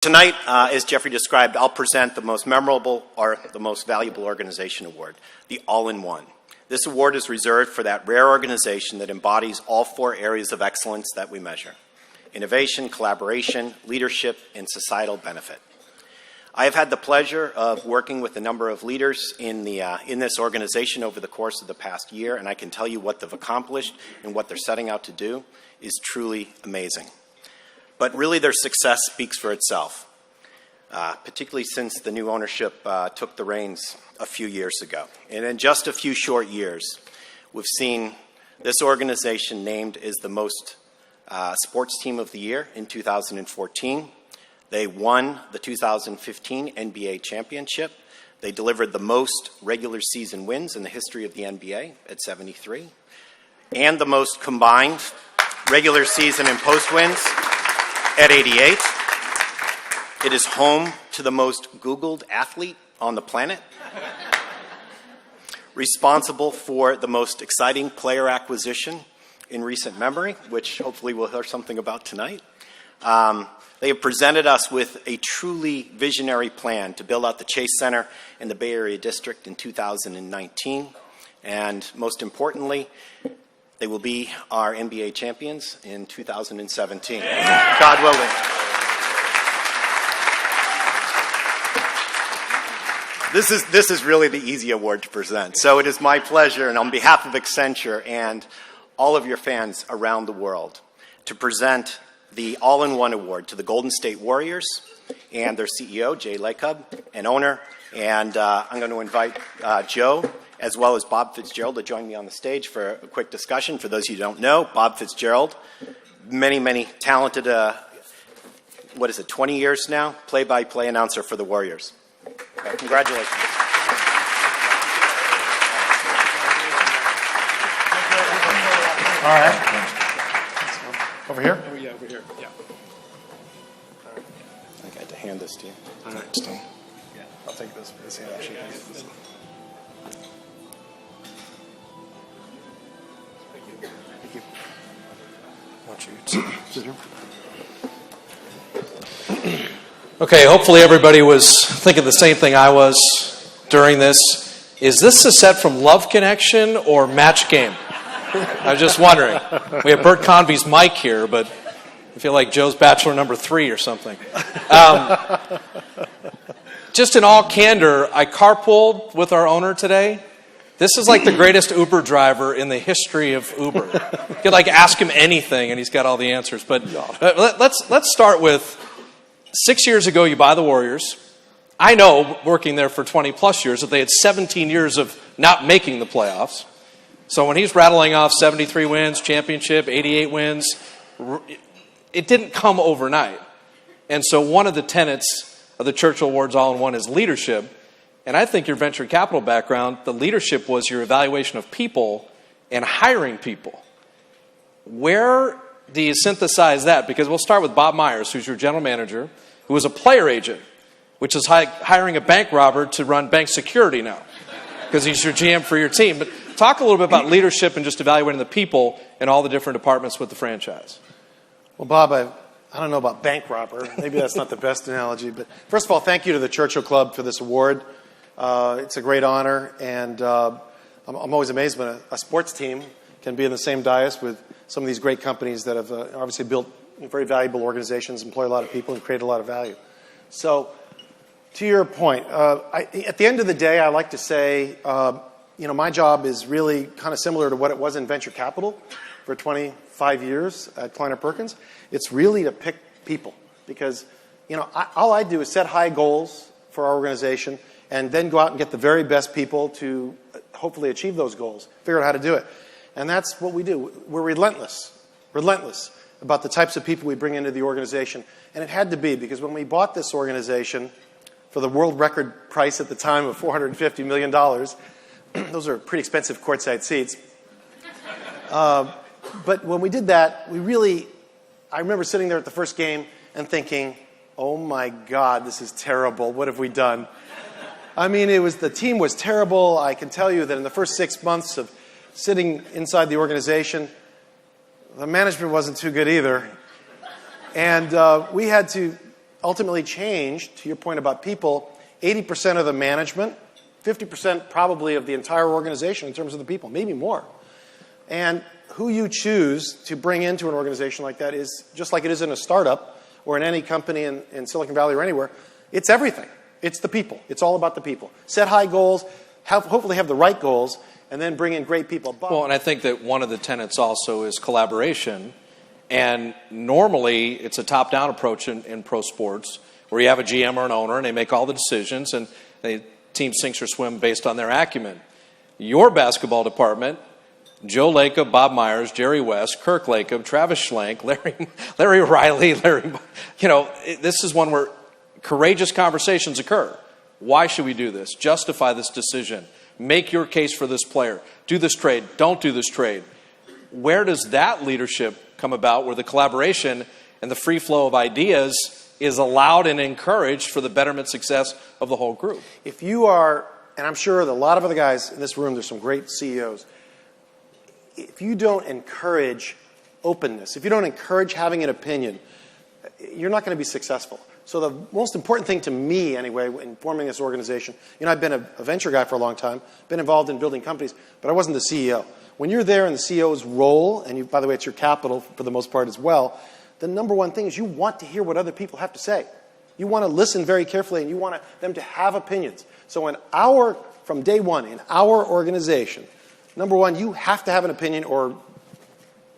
Tonight, as Geoffrey described, I'll present the most memorable or the most valuable organization award, the All-in-One. This award is reserved for that rare organization that embodies all four areas of excellence that we measure: innovation, collaboration, leadership, and societal benefit. I have had the pleasure of working with a number of leaders in this organization over the course of the past year, and I can tell you what they've accomplished and what they're setting out to do is truly amazing. But really, their success speaks for itself, particularly since the new ownership took the reins a few years ago. And in just a few short years, we've seen this organization named as the most sports team of the year in 2014. They won the 2015 NBA championship. They delivered the most regular season wins in the history of the NBA at 73, and the most combined regular season and post wins at 88. It is home to the most Googled athlete on the planet, responsible for the most exciting player acquisition in recent memory, which hopefully we'll hear something about tonight. They have presented us with a truly visionary plan to build out the Chase Center in the Bay Area District in 2019. And most importantly, they will be our NBA champions in 2017. God willing. This is really the easy award to present. So it is my pleasure, and on behalf of Accenture and all of your fans around the world, to present the All-in-One Award to the Golden State Warriors and their CEO, Jay Lacob, and owner. And I'm going to invite Joe, as well as Bob Fitzgerald, to join me on the stage for a quick discussion. For those of you who don't know, Bob Fitzgerald, many talented, 20 years now, play-by-play announcer for the Warriors. Congratulations. All right. Over here? Oh, yeah, over here. Yeah. I got to hand this to you. All right. Yeah. I'll take this handout sheet. Thank you. I want you to sit here. Okay, hopefully everybody was thinking the same thing I was during this. Is this a set from Love Connection or Match Game? I was just wondering. We have Bert Convey's mic here, but I feel like Joe's Bachelor number 3 or something. Just in all candor, I carpooled with our owner today. This is like the greatest Uber driver in the history of Uber. You could ask him anything and he's got all the answers. But let's start with 6 years ago you buy the Warriors. I know, working there for 20 plus years, that they had 17 years of not making the playoffs. So when he's rattling off 73 wins, championship, 88 wins, it didn't come overnight. And so one of the tenets of the Churchill Awards All-in-One is leadership. And I think your venture capital background, the leadership was your evaluation of people and hiring people. Where do you synthesize that? Because we'll start with Bob Myers, who's your general manager, who is a player agent, which is hiring a bank robber to run bank security now, because he's your GM for your team. But talk a little bit about leadership and just evaluating the people in all the different departments with the franchise. Well, Bob, I don't know about bank robber. Maybe that's not the best analogy. But first of all, thank you to the Churchill Club for this award. It's a great honor, and I'm always amazed when a sports team can be in the same dais with some of these great companies that have obviously built very valuable organizations, employ a lot of people, and create a lot of value. So, to your point, at the end of the day, I like to say, my job is really kind of similar to what it was in venture capital for 25 years at Kleiner Perkins. It's really to pick people because, all I do is set high goals for our organization and then go out and get the very best people to hopefully achieve those goals, figure out how to do it. And that's what we do. We're relentless about the types of people we bring into the organization. And it had to be because when we bought this organization for the world record price at the time of $450 million, those are pretty expensive courtside seats. But when we did that, I remember sitting there at the first game and thinking, oh my God, this is terrible. What have we done? I mean, the team was terrible. I can tell you that in the first 6 months of sitting inside the organization, the management wasn't too good either. And we had to ultimately changed, to your point about people, 80% of the management, 50% probably of the entire organization in terms of the people, maybe more. And who you choose to bring into an organization like that is, just like it is in a startup or in any company in Silicon Valley or anywhere, it's everything. It's the people. It's all about the people. Set high goals, hopefully have the right goals, and then bring in great people. Well, and I think that one of the tenets also is collaboration. And normally, it's a top-down approach in pro sports, where you have a GM or an owner, and they make all the decisions, and the team sinks or swim based on their acumen. Your basketball department, Joe Lacob, Bob Myers, Jerry West, Kirk Lacob, Travis Schlenk, Larry Riley, this is one where courageous conversations occur. Why should we do this? Justify this decision. Make your case for this player. Do this trade. Don't do this trade. Where does that leadership come about, where the collaboration and the free flow of ideas is allowed and encouraged for the betterment success of the whole group? If you are, and I'm sure that a lot of other guys in this room, there's some great CEOs, if you don't encourage openness, if you don't encourage having an opinion, you're not going to be successful. So the most important thing to me, anyway, in forming this organization, I've been a venture guy for a long time, been involved in building companies, but I wasn't the CEO. When you're there in the CEO's role, and by the way, it's your capital for the most part as well, the number one thing is you want to hear what other people have to say. You want to listen very carefully, and you want them to have opinions. So from day one, in our organization, number one, you have to have an opinion or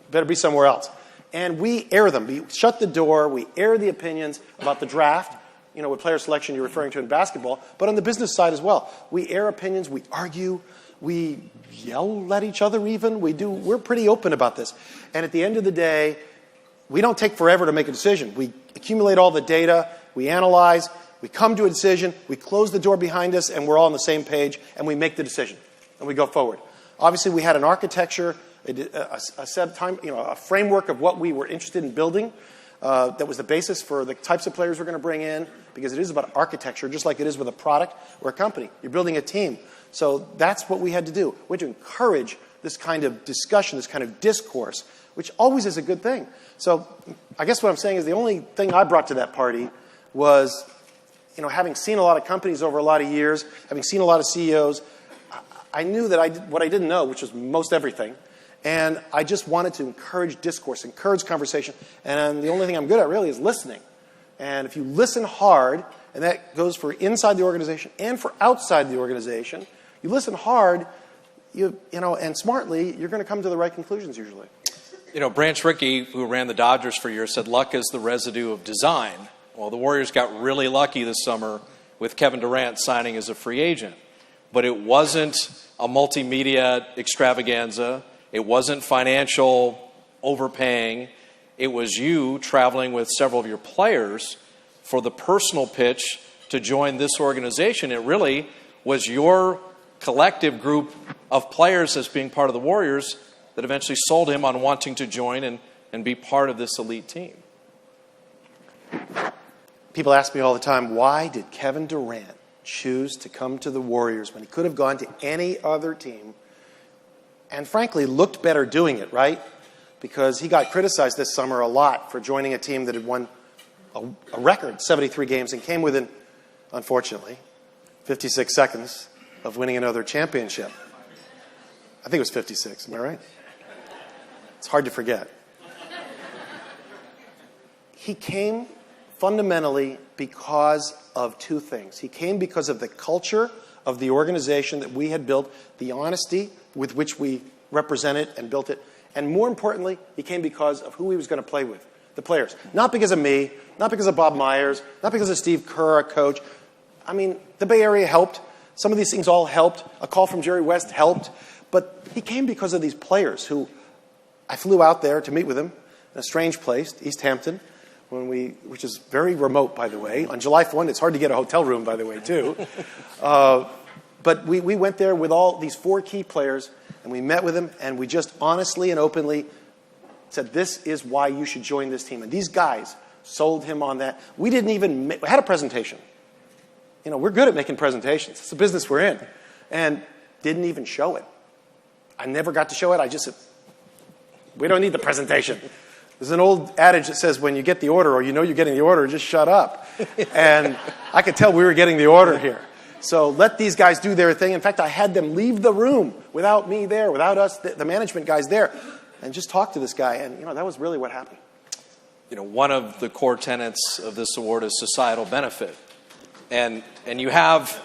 better be somewhere else. And we air them. We shut the door. We air the opinions about the draft, with player selection you're referring to in basketball, but on the business side as well. We air opinions. We argue. We yell at each other even. We're pretty open about this. And at the end of the day, we don't take forever to make a decision. We accumulate all the data. We analyze. We come to a decision. We close the door behind us, and we're all on the same page, and we make the decision. And we go forward. Obviously, we had an architecture, a framework of what we were interested in building that was the basis for the types of players we're going to bring in, because it is about architecture, just like it is with a product or a company. You're building a team. So that's what we had to do. We had to encourage this kind of discussion, this kind of discourse, which always is a good thing. So I guess what I'm saying is the only thing I brought to that party was, having seen a lot of companies over a lot of years, having seen a lot of CEOs, I knew that what I didn't know, which was most everything, and I just wanted to encourage discourse, encourage conversation, and the only thing I'm good at really is listening. And if you listen hard, and that goes for inside the organization and for outside the organization, you listen hard, and smartly, you're going to come to the right conclusions usually. Branch Rickey, who ran the Dodgers for years, said luck is the residue of design. Well, the Warriors got really lucky this summer with Kevin Durant signing as a free agent. But it wasn't a multimedia extravaganza. It wasn't financial overpaying. It was you traveling with several of your players for the personal pitch to join this organization. It really was your collective group of players as being part of the Warriors that eventually sold him on wanting to join and be part of this elite team. People ask me all the time, why did Kevin Durant choose to come to the Warriors when he could have gone to any other team and frankly looked better doing it, right? Because he got criticized this summer a lot for joining a team that had won a record 73 games and came within, unfortunately, 56 seconds of winning another championship. I think it was 56, am I right? It's hard to forget. He came fundamentally because of two things. He came because of the culture of the organization that we had built, the honesty with which we represented and built it, and more importantly, he came because of who he was going to play with, the players. Not because of me, not because of Bob Myers, not because of Steve Kerr, our coach. I mean, the Bay Area helped. Some of these things all helped. A call from Jerry West helped. But he came because of these players who I flew out there to meet with him in a strange place, East Hampton, which is very remote, by the way. On July 1, it's hard to get a hotel room, by the way, too. But we went there with all these four key players, and we met with them, and we just honestly and openly said, this is why you should join this team. And these guys sold him on that. We didn't even we had a presentation. We're good at making presentations. It's the business we're in. And didn't even show it. I never got to show it. I just said, we don't need the presentation. There's an old adage that says when you get the order or you know you're getting the order, just shut up. And I could tell we were getting the order here. So let these guys do their thing. In fact, I had them leave the room without me there, without us, the management guys there, and just talk to this guy. And, that was really what happened. One of the core tenets of this award is societal benefit. And you have,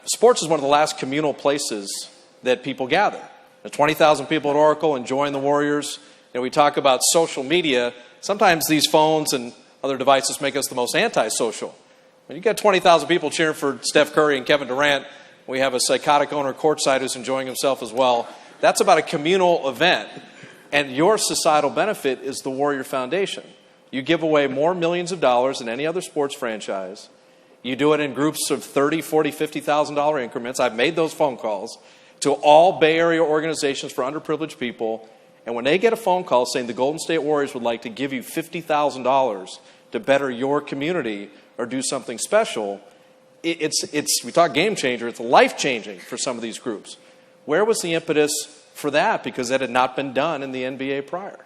sports is one of the last communal places that people gather. There's 20,000 people at Oracle enjoying the Warriors. We talk about social media. Sometimes these phones and other devices make us the most antisocial. When you got 20,000 people cheering for Steph Curry and Kevin Durant, we have a psychotic owner courtside who's enjoying himself as well. That's about a communal event. And your societal benefit is the Warrior Foundation. You give away more millions of dollars than any other sports franchise. You do it in groups of $30,000, $40,000, $50,000 increments. I've made those phone calls to all Bay Area organizations for underprivileged people. And when they get a phone call saying the Golden State Warriors would like to give you $50,000 to better your community or do something special, we talk game changer, it's life-changing for some of these groups. Where was the impetus for that? Because that had not been done in the NBA prior.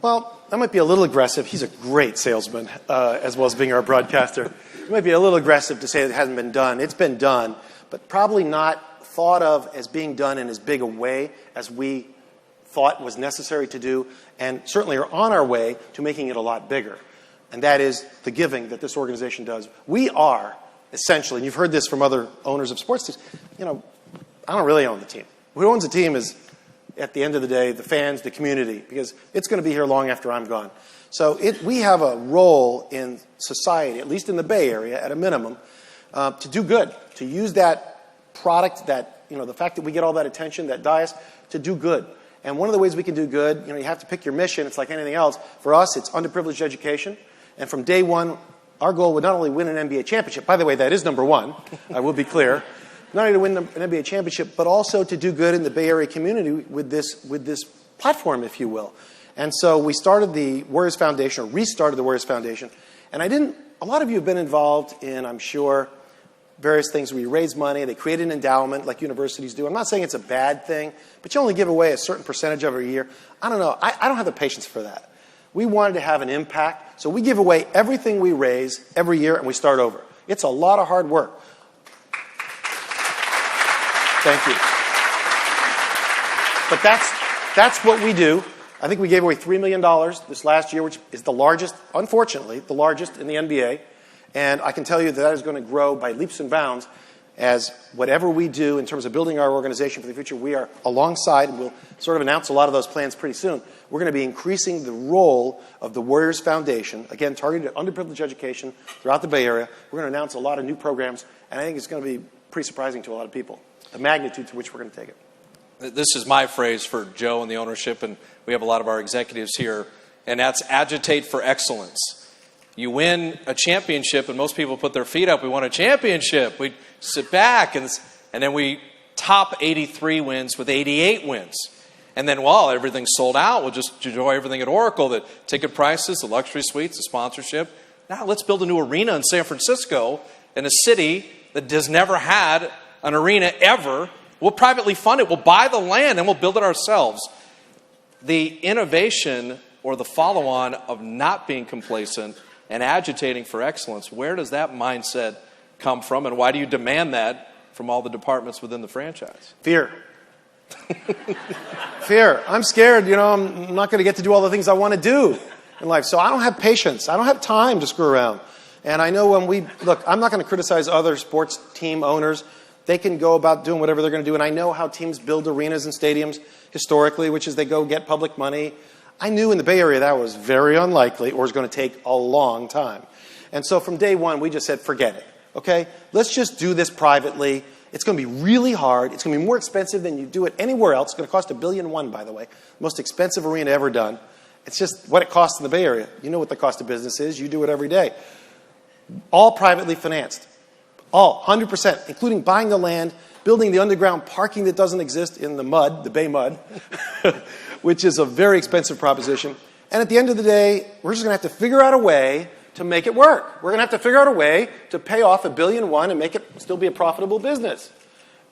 Well, that might be a little aggressive. He's a great salesman, as well as being our broadcaster. It might be a little aggressive to say it hasn't been done. It's been done, but probably not thought of as being done in as big a way as we thought was necessary to do, and certainly are on our way to making it a lot bigger. And that is the giving that this organization does. We are, essentially, and you've heard this from other owners of sports teams, I don't really own the team. Who owns the team is, at the end of the day, the fans, the community, because it's going to be here long after I'm gone. So we have a role in society, at least in the Bay Area, at a minimum, to do good, to use that product, that the fact that we get all that attention, that dais, to do good. And one of the ways we can do good, you have to pick your mission. It's like anything else. For us, it's underprivileged education. And from day one, our goal would not only win an NBA championship. By the way, that is number one. I will be clear. Not only to win an NBA championship, but also to do good in the Bay Area community with this platform, if you will. And so we started the Warriors Foundation, or restarted the Warriors Foundation. And a lot of you have been involved in, I'm sure, various things where you raise money. They create an endowment like universities do. I'm not saying it's a bad thing, but you only give away a certain percentage every year. I don't know. I don't have the patience for that. We wanted to have an impact, so we give away everything we raise every year, and we start over. It's a lot of hard work. Thank you. But that's what we do. I think we gave away $3 million this last year, which is the largest, unfortunately, the largest in the NBA. And I can tell you that is going to grow by leaps and bounds as whatever we do in terms of building our organization for the future, we are alongside, and we'll sort of announce a lot of those plans pretty soon. We're going to be increasing the role of the Warriors Foundation, again, targeted at underprivileged education throughout the Bay Area. We're going to announce a lot of new programs, and I think it's going to be pretty surprising to a lot of people, the magnitude to which we're going to take it. This is my phrase for Joe and the ownership, and we have a lot of our executives here, and that's agitate for excellence. You win a championship, and most people put their feet up. We won a championship. We sit back, and then we top 83 wins with 88 wins. And then, well, everything's sold out. We'll just enjoy everything at Oracle, the ticket prices, the luxury suites, the sponsorship. Now let's build a new arena in San Francisco, in a city that has never had an arena ever. We'll privately fund it. We'll buy the land, and we'll build it ourselves. The innovation or the follow-on of not being complacent and agitating for excellence, where does that mindset come from, and why do you demand that from all the departments within the franchise? Fear. Fear. I'm scared. I'm not going to get to do all the things I want to do in life. So I don't have patience. I don't have time to screw around. And I know look, I'm not going to criticize other sports team owners. They can go about doing whatever they're going to do. And I know how teams build arenas and stadiums historically, which is they go get public money. I knew in the Bay Area that was very unlikely or was going to take a long time. And so from day one, we just said, forget it. Okay? Let's just do this privately. It's going to be really hard. It's going to be more expensive than you do it anywhere else. It's going to cost $1.1 billion, by the way. Most expensive arena ever done. It's just what it costs in the Bay Area. You know what the cost of business is. You do it every day. All privately financed. All, 100%, including buying the land, building the underground parking that doesn't exist in the mud, the Bay mud, which is a very expensive proposition. And at the end of the day, we're just going to have to figure out a way to make it work. We're going to have to figure out a way to pay off $1.1 billion and make it still be a profitable business.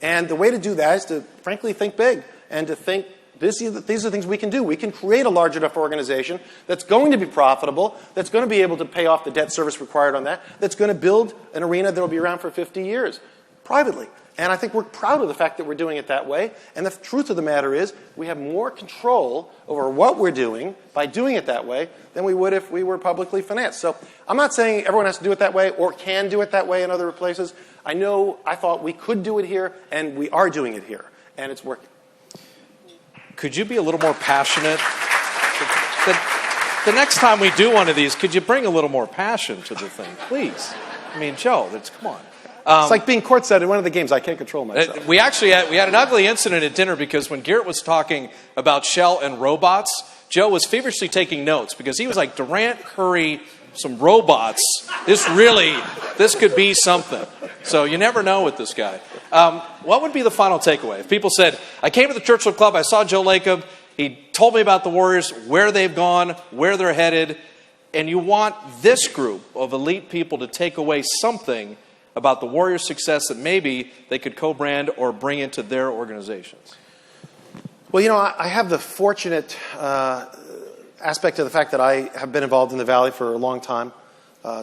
And the way to do that is to, frankly, think big and to think these are the things we can do. We can create a large enough organization that's going to be profitable, that's going to be able to pay off the debt service required on that, that's going to build an arena that will be around for 50 years privately. And I think we're proud of the fact that we're doing it that way. And the truth of the matter is we have more control over what we're doing by doing it that way than we would if we were publicly financed. So I'm not saying everyone has to do it that way or can do it that way in other places. I thought we could do it here, and we are doing it here. And it's working. Could you be a little more passionate? The next time we do one of these, could you bring a little more passion to the thing, please? I mean, Joe, come on. It's like being courtside in one of the games. I can't control myself. We had an ugly incident at dinner because when Garrett was talking about Shell and robots, Joe was feverishly taking notes because he was like, Durant, Curry, some robots. This could be something. So you never know with this guy. What would be the final takeaway? If people said, I came to the Churchill Club, I saw Joe Lacob, he told me about the Warriors, where they've gone, where they're headed, and you want this group of elite people to take away something about the Warriors' success that maybe they could co-brand or bring into their organizations? Well, I have the fortunate aspect of the fact that I have been involved in the Valley for a long time,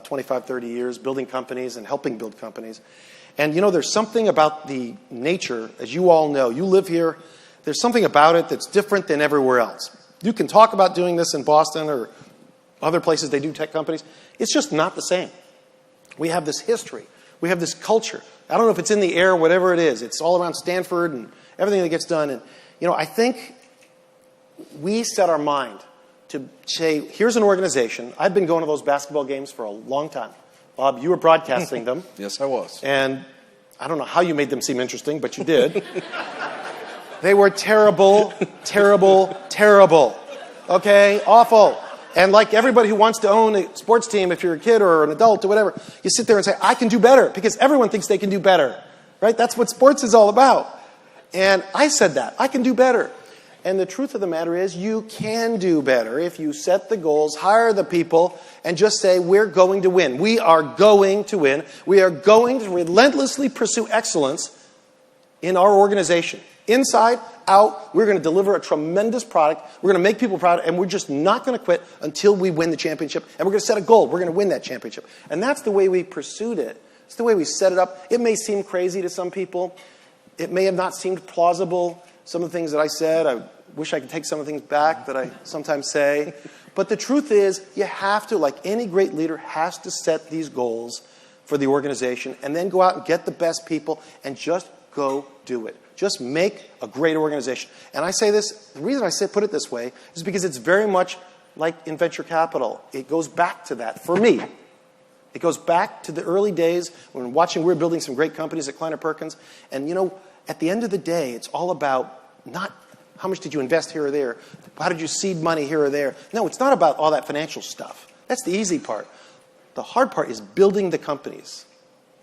25, 30 years, building companies and helping build companies. And, there's something about the nature, as you all know, you live here, there's something about it that's different than everywhere else. You can talk about doing this in Boston or other places they do tech companies. It's just not the same. We have this history. We have this culture. I don't know if it's in the air, whatever it is. It's all around Stanford and everything that gets done. And, I think we set our mind to say, here's an organization. I've been going to those basketball games for a long time. Bob, you were broadcasting them. Yes, I was. And I don't know how you made them seem interesting, but you did. They were terrible, terrible, terrible. Okay? Awful. And like everybody who wants to own a sports team, if you're a kid or an adult or whatever, you sit there and say, I can do better, because everyone thinks they can do better. Right? That's what sports is all about. And I said that. I can do better. And the truth of the matter is, you can do better if you set the goals, hire the people, and just say, we're going to win. We are going to win. We are going to relentlessly pursue excellence in our organization. Inside, out, we're going to deliver a tremendous product. We're going to make people proud, and we're just not going to quit until we win the championship. And we're going to set a goal. We're going to win that championship. And that's the way we pursued it. It's the way we set it up. It may seem crazy to some people. It may have not seemed plausible. Some of the things that I said, I wish I could take some of the things back that I sometimes say. But the truth is, you have to, like any great leader, has to set these goals for the organization and then go out and get the best people and just go do it. Just make a great organization. And I say this, the reason I put it this way is because it's very much like in venture capital. It goes back to that for me. It goes back to the early days when we were building some great companies at Kleiner Perkins. And, at the end of the day, it's all about not how much did you invest here or there, how did you seed money here or there. No, it's not about all that financial stuff. That's the easy part. The hard part is building the companies.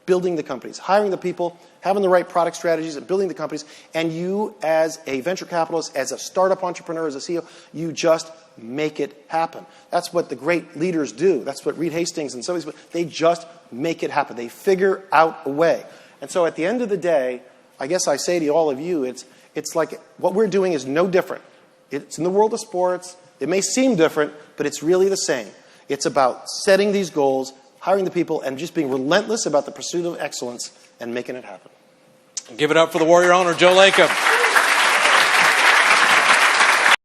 Building the companies, hiring the people, having the right product strategies, and building the companies. And you, as a venture capitalist, as a startup entrepreneur, as a CEO, you just make it happen. That's what the great leaders do. That's what Reed Hastings and some of these, they just make it happen. They figure out a way. And so at the end of the day, I guess I say to all of you, it's like what we're doing is no different. It's in the world of sports. It may seem different, but it's really the same. It's about setting these goals, hiring the people, and just being relentless about the pursuit of excellence and making it happen. Give it up for the Warrior owner, Joe Lacob.